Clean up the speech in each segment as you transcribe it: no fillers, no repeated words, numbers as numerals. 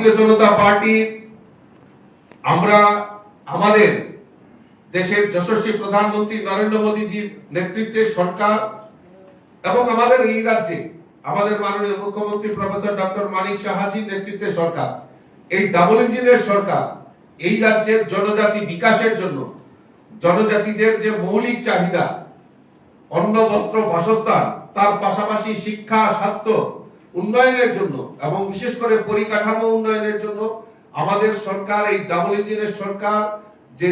ভারতীয় জনতা পার্টি আমরা আমাদের দেশের যশস্বী প্রধানমন্ত্রী নরেন্দ্র মোদীজির নেতৃত্বে সরকার এবং আমাদের এই রাজ্যে আমাদের মাননীয় মুখ্যমন্ত্রী প্রফেসর ডক্টর মানিক সাহাজির নেতৃত্বে সরকার, এই ডাবল ইঞ্জিনের সরকার এই রাজ্যের জনজাতি বিকাশের জন্য, জনজাতিদের যে মৌলিক চাহিদা অন্ন, বস্ত্র, বাসস্থান, তার পাশাপাশি শিক্ষা, স্বাস্থ্য উন্নয়নের জন্য এবং বিশেষ করে পরিকাঠামো উন্নয়নের জন্য আমাদের সরকার, এই ডাবল ইঞ্জিনের সরকার যে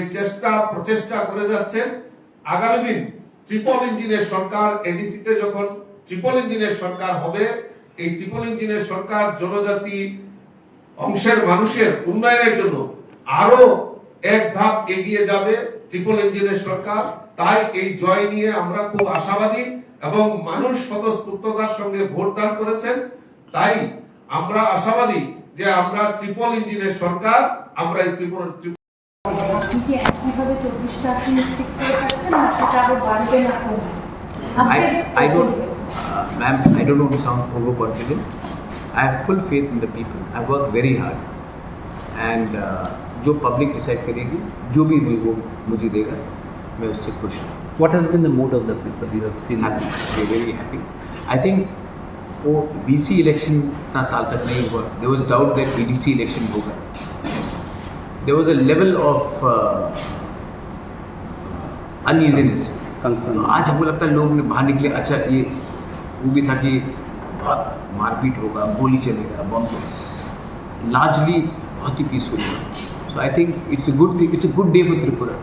প্রচেষ্টা করে যাচ্ছে, আগামী দিন ট্রিপল ইঞ্জিনের সরকার, এডিসিতে যখন ট্রিপল ইঞ্জিনের সরকার হবে, এই ট্রিপল ইঞ্জিনের সরকার জনজাতি অংশের মানুষের উন্নয়নের জন্য আরো এক ধাপ এগিয়ে যাবে ট্রিপল ইঞ্জিনের সরকার। তাই এই জয় নিয়ে আমরা খুব আশাবাদী এবং মানুষ স্বতঃস্ফূর্ততার সঙ্গে ভোটদান করেছেন। তাই আমরা আশাবাদী যে আমরা ট্রিপল ইঞ্জিনের সরকার, আমরা এই Tripura I don't, ma'am, I don't want to sound overconfident. I have full faith in the people. I work very hard, and जो पब्लिक डिसाइड करेगी, जो भी वो मुझे देगा, मैं उससे खुश हूँ. What has been the mood of the people you have seen? Happy, they're very happy. I think वो BC election इतना साल तक नहीं हुआ. There was doubt that BDC election होगा. There was a level of uneasiness. Concern. आज हमको लगता है लोग ने बाहर निकले, अच्छा ये वो भी था कि बहुत मारपीट होगा, गोली चलेगा, बम चलेगा. लार्जली बहुत ही peaceful. So I think it's a good thing. It's a good day for Tripura.